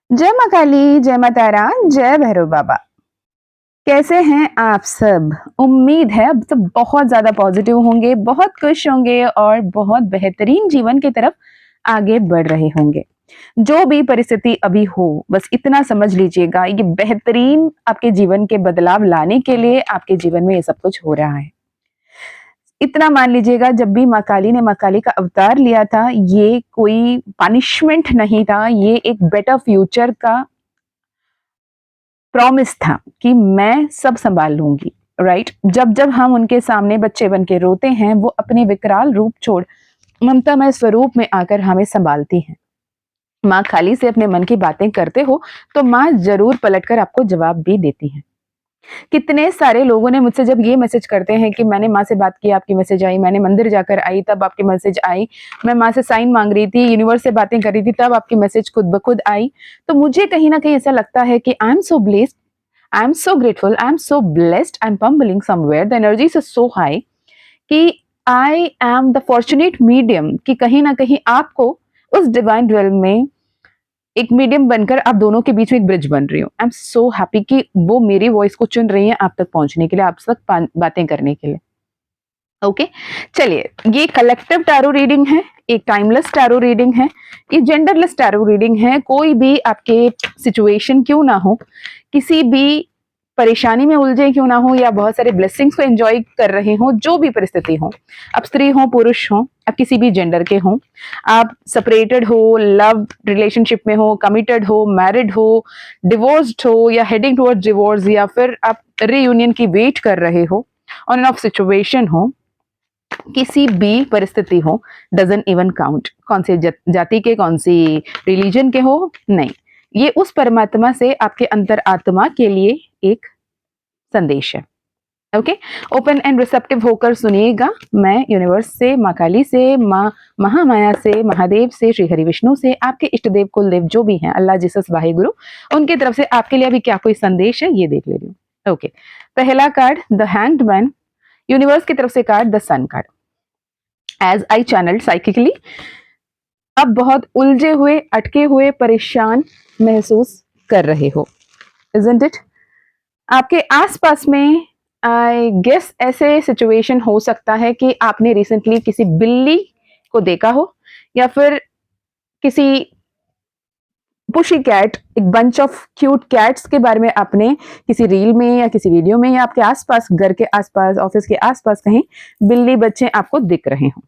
जय माँ काली, जय माँ तारा, जय भैरव बाबा। कैसे हैं आप सब? उम्मीद है अब तो बहुत ज़्यादा पॉज़िटिव होंगे, बहुत खुश होंगे और बहुत बेहतरीन जीवन की तरफ आगे बढ़ रहे होंगे। जो भी परिस्थिति अभी हो, बस इतना समझ लीजिएगा ये बेहतरीन आपके जीवन के बदलाव लाने के लिए आपके जीवन में ये सब कुछ हो रहा है। इतना मान लीजिएगा जब भी माँ काली ने माँ काली का अवतार लिया था, ये कोई पनिशमेंट नहीं था, ये एक बेटर फ्यूचर का प्रॉमिस था कि मैं सब संभाल लूंगी। राइट, जब जब हम उनके सामने बच्चे बन के रोते हैं, वो अपने विकराल रूप छोड़ ममतामय स्वरूप में आकर हमें संभालती हैं। माँ खाली से अपने मन की बातें करते हो तो माँ जरूर पलटकर आपको जवाब भी देती हैं। कितने सारे लोगों ने मुझसे जब ये मैसेज करते हैं कि मैंने माँ से बात की, आपकी मैसेज आई, मैंने मंदिर जाकर आई तब आपकी मैसेज आई, मैं माँ से साइन मांग रही थी, यूनिवर्स से बातें कर रही थी तब आपकी मैसेज खुद ब खुद आई। तो मुझे कहीं ना कहीं ऐसा लगता है कि I am so blessed, I'm so grateful, I'm so blessed, I'm bumbling somewhere. The energies are so high कि I am the fortunate medium कि कहीं ना कहीं आपको उस डिवाइन ड्वेल में एक मीडियम बनकर आप दोनों के बीच में एक ब्रिज बन रही हूँ। आई एम सो हैप्पी कि वो मेरी वॉइस को चुन रही है आप तक पहुंचने के लिए, आप तक बातें करने के लिए। ओके, चलिए, ये कलेक्टिव टैरो रीडिंग है, एक टाइमलेस टैरो रीडिंग है, ये जेंडरलेस टैरो रीडिंग है। कोई भी आपके सिचुएशन क्यों ना हो, किसी भी परेशानी में उलझे क्यों ना हो, या बहुत सारे ब्लेसिंग्स को एंजॉय कर रहे हो, जो भी परिस्थिति हो, आप स्त्री हो पुरुष हो, आप किसी भी जेंडर के हो, आप सेपरेटेड हो, लव रिलेशनशिप में हो, कमिटेड हो, मैरिड हो, डिवोर्स्ड हो या हेडिंग टुवर्ड्स डिवोर्स, या फिर आप रीयूनियन की वेट कर रहे हो, ऑन एंड ऑफ सिचुएशन हो, किसी भी परिस्थिति हो, डजंट इवन काउंट। कौन सी जाति के, कौन सी रिलीजन के हो, नहीं, ये उस परमात्मा से आपके अंतर आत्मा के लिए एक संदेश है। ओके, ओपन एंड रिसेप्टिव होकर सुनिएगा। मैं यूनिवर्स से, माँ काली से, माँ महामाया से, महादेव से, श्री हरि विष्णु से, आपके इष्ट देव कुल देव जो भी हैं, अल्लाह जीसस वाहे गुरु, उनकी तरफ से आपके लिए अभी क्या कोई संदेश है ये देख ले रही हूँ। ओके, पहला card the hanged man, universe की तरफ से card the sun card. As I channel psychically, अब बहुत उलझे हुए, अटके हुए, परेशान महसूस कर रहे हो, इजंट इट? आपके आसपास में आई गेस ऐसे सिचुएशन हो सकता है कि आपने रिसेंटली किसी बिल्ली को देखा हो, या फिर किसी पुशी कैट, एक बंच ऑफ क्यूट कैट्स के बारे में आपने किसी रील में या किसी वीडियो में, या आपके आसपास, घर के आसपास, ऑफिस के आसपास कहीं बिल्ली बच्चे आपको दिख रहे हो।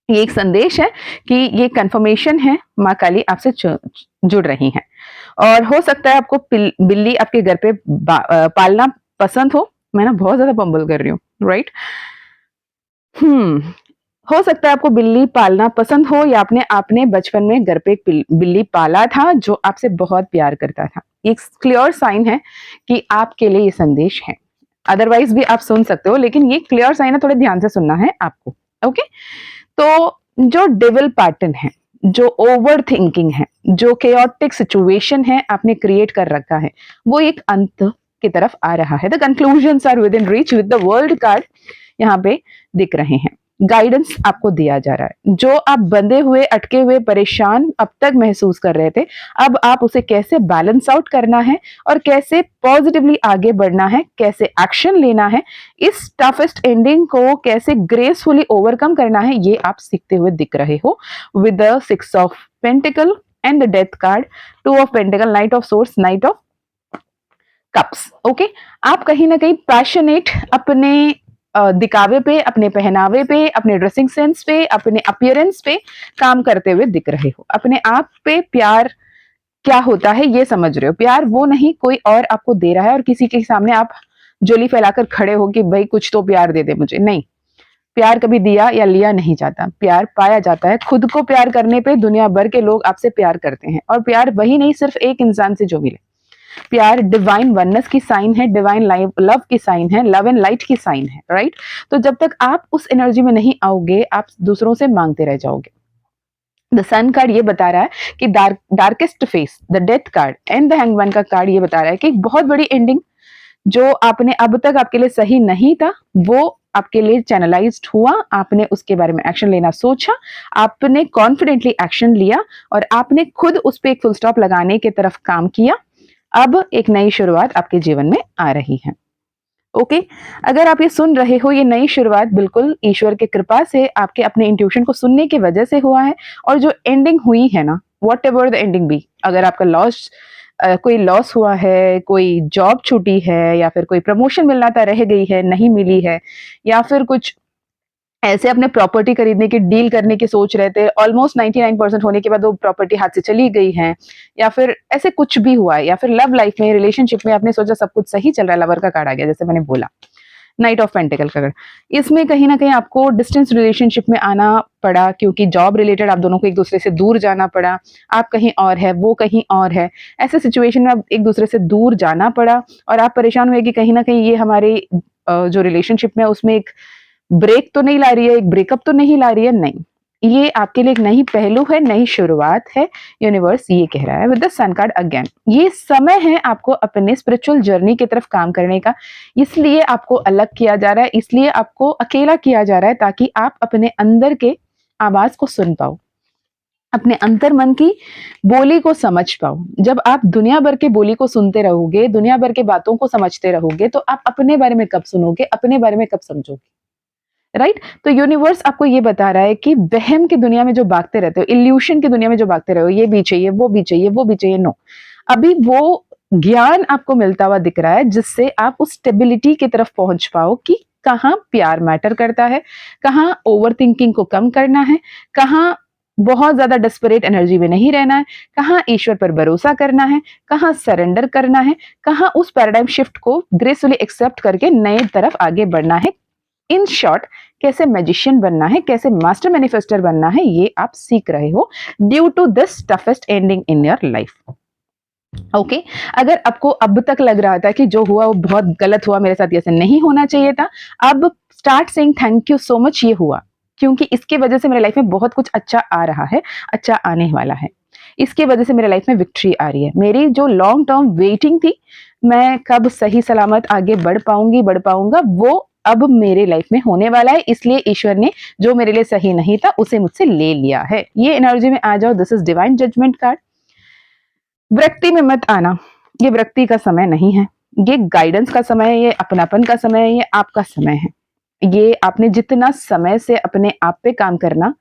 ये एक संदेश है कि ये कंफर्मेशन है, माँ काली आपसे जुड़ रही हैं। और हो सकता है आपको बिल्ली आपके घर पे पालना पसंद हो। मैं ना बहुत ज्यादा बम्बल कर रही हूँ, राइट? हो सकता है आपको बिल्ली पालना पसंद हो, या आपने आपने बचपन में घर पे एक बिल्ली पाला था जो आपसे बहुत प्यार करता था। एक क्लियर साइन है कि आपके लिए ये संदेश है। अदरवाइज भी आप सुन सकते हो, लेकिन ये क्लियर साइन है, थोड़े ध्यान से सुनना है आपको। ओके, तो जो डेविल पैटर्न है, जो ओवर थिंकिंग है, जो केओटिक सिचुएशन है आपने क्रिएट कर रखा है, वो एक अंत की तरफ आ रहा है। The conclusions are within reach with the world card यहाँ पे दिख रहे हैं। गाइडेंस आपको दिया जा रहा है। जो आप बंधे हुए, अटके हुए, परेशान अब तक महसूस कर रहे थे, अब आप उसे कैसे बैलेंस आउट करना है और कैसे पॉजिटिवली आगे बढ़ना है, कैसे एक्शन लेना है, इस टफेस्ट एंडिंग को कैसे ग्रेसफुली ओवरकम करना है, ये आप सीखते हुए दिख रहे हो with the 6 of pentacle and the death card, 2 of pentacle, night of source, night of cups. Okay, आप कहीं ना कहीं पैशनेट अपने दिखावे पे, अपने पहनावे पे, अपने ड्रेसिंग सेंस पे, अपने अपीयरेंस पे काम करते हुए दिख रहे हो। अपने आप पे प्यार क्या होता है ये समझ रहे हो। प्यार वो नहीं, कोई और आपको दे रहा है, और किसी के सामने आप जोली फैलाकर खड़े हो कि भाई कुछ तो प्यार दे दे मुझे। नहीं, प्यार कभी दिया या लिया नहीं जाता, प्यार पाया जाता है। खुद को प्यार करने पे दुनिया भर के लोग आपसे प्यार करते हैं, और प्यार वही नहीं, सिर्फ एक इंसान से जो मिले। प्यार डिवाइन वननेस की साइन है, डिवाइन लव की साइन है, लव एंड लाइट की साइन है, राइट? तो जब तक आप उस एनर्जी में नहीं आओगे, आप दूसरों से मांगते रह जाओगे। द सन कार्ड ये बता रहा है कि darkest face, the death card and the hangman का कार्ड ये बता रहा है कि एक बहुत बड़ी एंडिंग जो आपने अब तक आपके लिए सही नहीं था, वो आपके लिए चैनलाइज्ड हुआ, आपने उसके बारे में एक्शन लेना सोचा, आपने कॉन्फिडेंटली एक्शन लिया और आपने खुद उस पर एक फुल स्टॉप लगाने की तरफ काम किया। अब एक नई शुरुआत आपके जीवन में आ रही है। ओके अगर आप ये सुन रहे हो, ये नई शुरुआत बिल्कुल ईश्वर की कृपा से, आपके अपने इंट्यूशन को सुनने की वजह से हुआ है। और जो एंडिंग हुई है ना, whatever the ending be, अगर आपका कोई लॉस हुआ है, कोई जॉब छूटी है, या फिर कोई प्रमोशन मिलना था रह गई है नहीं मिली है, या फिर कुछ ऐसे अपने प्रॉपर्टी खरीदने की डील करने की सोच रहे थे, ऑलमोस्ट 99% होने के बाद वो प्रॉपर्टी हाथ से चली गई है, या फिर ऐसे कुछ भी हुआ है, या फिर लव लाइफ में, रिलेशनशिप में आपने सोचा सब कुछ सही चल रहा है, लवर का कार्ड आ गया जैसे मैंने बोला, नाइट ऑफ पेंटिकल का कार्ड। इसमें कहीं ना कहीं आपको डिस्टेंस रिलेशनशिप में आना पड़ा, क्योंकि जॉब रिलेटेड आप दोनों को एक दूसरे से दूर जाना पड़ा। आप कहीं और है, वो कहीं और है, ऐसे सिचुएशन में आप एक दूसरे से दूर जाना पड़ा और आप परेशान हुए कि कहीं ना कहीं ये हमारे जो रिलेशनशिप में उसमें एक ब्रेक तो नहीं ला रही है, एक ब्रेकअप तो नहीं ला रही है, नहीं, ये आपके लिए एक नई पहलू है, नई शुरुआत है। यूनिवर्स ये कह रहा है with the sun card again, ये समय है आपको अपने स्पिरिचुअल जर्नी की तरफ काम करने का। इसलिए आपको अलग किया जा रहा है, इसलिए आपको अकेला किया जा रहा है, ताकि आप अपने अंदर के आवाज को सुन पाओ, अपने अंतर मन की बोली को समझ पाओ। जब आप दुनिया भर के बोली को सुनते रहोगे, दुनिया भर के बातों को समझते रहोगे, तो आप अपने बारे में कब सुनोगे, अपने बारे में कब समझोगे, राइट? तो यूनिवर्स आपको ये बता रहा है कि वहम की दुनिया में जो भागते रहते हो, इल्यूशन की दुनिया में जो भागते रहो, ये भी चाहिए, वो भी चाहिए, वो भी चाहिए, नो, अभी वो ज्ञान आपको मिलता हुआ दिख रहा है जिससे आप उस स्टेबिलिटी की तरफ पहुंच पाओ कि कहाँ प्यार मैटर करता है, कहाँ ओवर थिंकिंग को कम करना है, कहाँ बहुत ज्यादा डेस्परेट एनर्जी में नहीं रहना है, कहाँ ईश्वर पर भरोसा करना है, कहाँ सरेंडर करना है, कहाँ उस पैराडाइम शिफ्ट को ग्रेसफुली एक्सेप्ट करके नए तरफ आगे बढ़ना है। इन शॉर्ट, कैसे मैजिशियन बनना है, कैसे मास्टर मैनिफेस्टर बनना है, ये आप सीख रहे हो due to this toughest ending in your life. Okay अगर आपको अब तक लग रहा था कि जो हुआ वो बहुत गलत हुआ, मेरे साथ ऐसे नहीं होना चाहिए था, अब start saying thank you so much, ये हुआ क्योंकि इसके वजह से मेरे लाइफ में बहुत कुछ अच्छा आ रहा है, अच्छा आने वाला है, इसके वजह से मेरे लाइफ में विक्ट्री आ रही है। मेरी जो लॉन्ग टर्म वेटिंग थी, मैं कब सही सलामत आगे बढ़ पाऊंगा, वो अब मेरे लाइफ में होने वाला है। इसलिए ईश्वर ने जो मेरे लिए सही नहीं था उसे मुझसे ले लिया है। ये एनर्जी में आ जाओ। This is divine judgement card. विरक्ति में मत आना, ये विरक्ति का समय नहीं है, ये गाइडेंस का समय है, ये अपनापन का समय है, ये आपका समय है। ये आपने जितना समय से अपने आप पे काम करना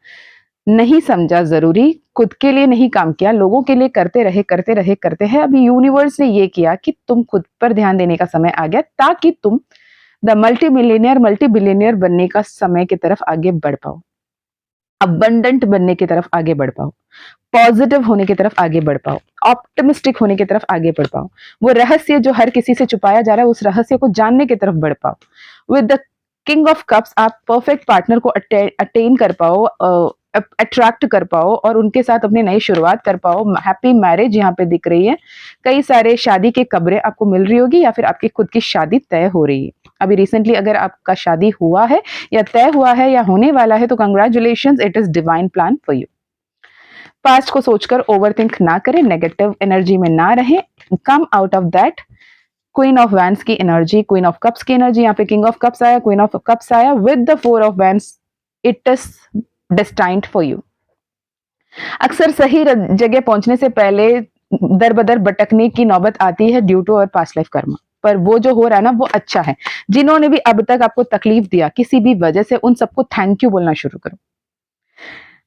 नहीं समझा जरूरी, खुद के लिए नहीं काम किया, लोगों के लिए करते हैं, अभी यूनिवर्स ने ये किया कि तुम खुद पर ध्यान देने का समय आ गया, ताकि तुम the multi millionaire multi billionaire बनने का समय की तरफ आगे बढ़ पाओ, अबंडेंट बनने की तरफ आगे बढ़ पाओ, पॉजिटिव होने की तरफ आगे बढ़ पाओ, ऑप्टिमिस्टिक होने की तरफ आगे बढ़ पाओ, वो रहस्य जो हर किसी से छुपाया जा रहा है उस रहस्य को जानने की तरफ बढ़ पाओ। With the king of cups आप परफेक्ट पार्टनर को अटेन कर पाओ, अट्रैक्ट कर पाओ और उनके साथ अपनी नई शुरुआत कर पाओ। हैप्पी मैरिज यहाँ पे दिख रही है, कई सारे शादी के खबरें आपको मिल रही होगी, या फिर आपकी खुद की शादी तय हो रही है। अभी रिसेंटली अगर आपका शादी हुआ है या तय हुआ है या होने वाला है तो congratulations, it is divine plan for you. Past को सोचकर ओवरथिंक ना करें, नेगेटिव एनर्जी में ना रहें, come out of that. Queen of wands की एनर्जी, क्वीन ऑफ कप्स की एनर्जी, यहाँ पे किंग ऑफ कप्स आया, क्वीन ऑफ कप्स आया with the four of wands, it is destined for you. अक्सर सही जगह पहुंचने से पहले दर बदर भटकने की नौबत आती है ड्यू टू और पास्ट लाइफ कर्मा, पर वो जो हो रहा है ना वो अच्छा है। जिन्होंने भी अब तक आपको तकलीफ दिया किसी भी वजह से, उन सबको थैंक यू बोलना शुरू करो।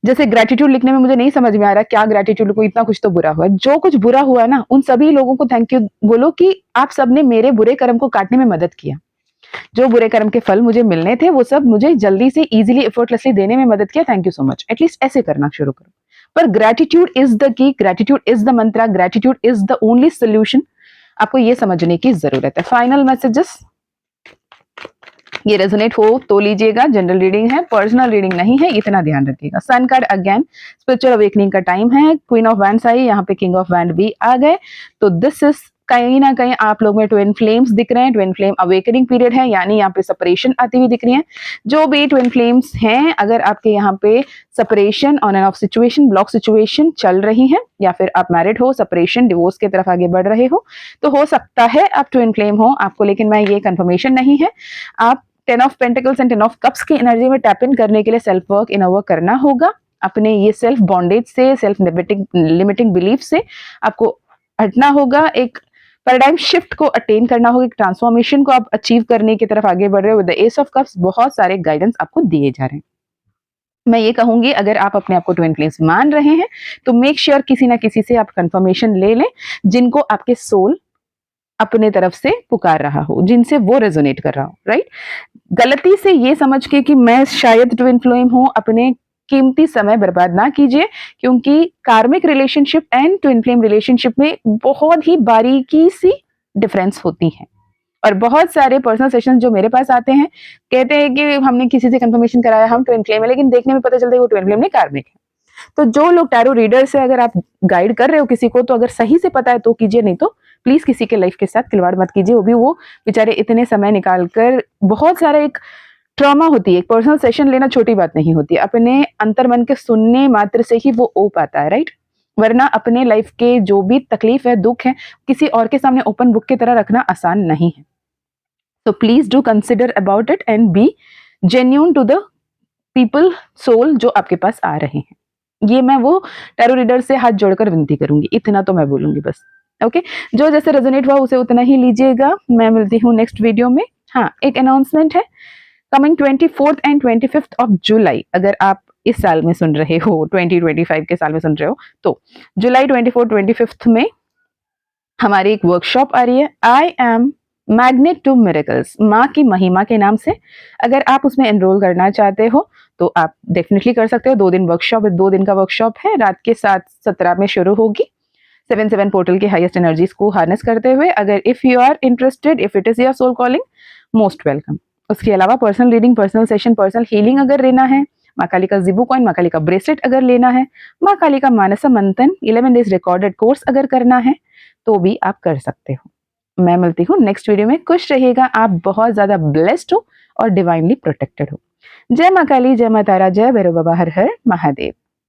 जैसे ग्रेटिट्यूड लिखने में मुझे नहीं समझ में आ रहा क्या ग्रेटिट्यूड को, इतना कुछ तो बुरा हुआ, जो कुछ बुरा हुआ ना उन सभी लोगों को थैंक यू बोलो कि आप सबने मेरे बुरे कर्म को काटने में मदद किया, जो बुरे कर्म के फल मुझे मिलने थे वो सब मुझे जल्दी से इजीली एफर्टलेसली देने में मदद किया, thank you so much. At least ऐसे करना शुरू करो। पर gratitude is the key, gratitude is the Mantra, gratitude is the only solution. आपको ये समझने की जरूरत है। फाइनल मैसेजेस, ये रेजोनेट हो तो लीजिएगा, जनरल रीडिंग है, पर्सनल रीडिंग नहीं है, इतना ध्यान रखिएगा। Sun card again, spiritual awakening का टाइम है, क्वीन ऑफ वैंड्स आई, यहाँ पे किंग ऑफ वैंड भी आ गए, तो दिस इज कहीं ना कहीं आप लोग में ट्विन फ्लेम्स दिख रहे हैं, ट्विन फ्लेम अवेकनिंग पीरियड है, यानी यहाँ पे सेपरेशन आती हुई दिख रही है। जो भी ट्विन फ्लेम्स हैं, अगर आपके यहाँ पे separation, on end of situation, block situation चल रही है, या फिर आप मैरिड हो, सेपरेशन, डिवोर्स की तरफ आगे बढ़ रहे हो, तो हो सकता है आप ट्विन फ्लेम हो आपको, लेकिन मैं ये कंफर्मेशन नहीं है। आप 10 of pentacles and 10 of cups की एनर्जी में टैप इन करने के लिए सेल्फ वर्क, इनर वर्क करना होगा। अपने ये सेल्फ बॉन्डेज से, सेल्फ लिमिटिंग बिलीफ से आपको हटना होगा। एक पैराडाइम शिफ्ट को अटेन करना होगा, एक ट्रांसफॉर्मेशन को आप अचीव करने की तरफ आगे बढ़ रहे हो। With the S of cups बहुत सारे गाइडेंस आपको दिए जा रहे हैं। मैं ये कहूंगी, अगर आप अपने आप को ट्विन फ्लेम्स मान रहे हैं तो मेक श्योर किसी ना किसी से आप कंफर्मेशन ले लें, जिनको आपके सोल अपने तरफ से पुकार रहा हो, जिनसे वो रेजोनेट कर रहा हो, राइट। गलती से ये समझ के कि मैं शायद ट्विन फ्लेम हूं, अपने कीमती समय बर्बाद ना कीजिए, क्योंकि कार्मिक relationship and twin flame relationship में बहुत ही बारीकी सी डिफरेंस होती है। और बहुत सारे पर्सनल सेशंस जो मेरे पास आते हैं, कहते हैं कि हमने किसी से कंफर्मेशन कराया, हम ट्विन फ्लेम है, लेकिन देखने में पता चलता है वो ट्विन फ्लेम नहीं, कार्मिक है। तो जो लोग टैरो रीडर से अगर आप गाइड कर रहे हो किसी को, तो अगर सही से पता है तो कीजिए, नहीं तो प्लीज किसी के लाइफ के साथ खिलवाड़ मत कीजिए। वो भी वो बेचारे इतने समय निकाल कर, बहुत सारा एक ट्रॉमा होती है, एक पर्सनल सेशन लेना छोटी बात नहीं होती, अपने अंतर मन के सुनने मात्र से ही वो ओ पाता है, राइट। वरना अपने लाइफ के जो भी तकलीफ है, दुख है, किसी और के सामने ओपन बुक की तरह रखना आसान नहीं है। तो please do consider about it and be genuine to the people soul जो आपके पास आ रहे हैं। ये मैं वो टैरो रीडर से हाथ जोड़कर विनती करूंगी, इतना तो मैं बोलूंगी बस। ओके, जो जैसे रेजोनेट हुआ उसे उतना ही लीजिएगा। मैं मिलती हूँ नेक्स्ट वीडियो में। हाँ, एक अनाउंसमेंट है, coming 24th and 25th of July, अगर आप इस साल में सुन रहे हो, 2025 के साल में सुन रहे हो, तो जुलाई 24-25 में हमारी एक वर्कशॉप आ रही है, I am magnet to miracles, माँ की महिमा के नाम से। अगर आप उसमें एनरोल करना चाहते हो तो आप डेफिनेटली कर सकते हो। 2 दिन वर्कशॉप, 2 दिन का वर्कशॉप है, रात के 7:17 में शुरू होगी, 7-7 पोर्टल के हाईएस्ट एनर्जीज को हार्नेस करते हुए। अगर if you are interested, if it is your soul calling, most welcome. उसके अलावा personal reading, personal session, personal healing अगर लेना है, माँ काली का जिबू कॉइन, माँ काली का ब्रेसलेट अगर लेना है, माँ काली का मानसा मंथन 11 डेज रिकॉर्डेड कोर्स अगर करना है, तो भी आप कर सकते हो। मैं मिलती हूँ नेक्स्ट वीडियो में। खुश रहिएगा, आप बहुत ज्यादा ब्लेस्ड हो और डिवाइनली प्रोटेक्टेड हो। जय माँ काली, जय माँ तारा, जय भैरव बाबा, हर हर महादेव।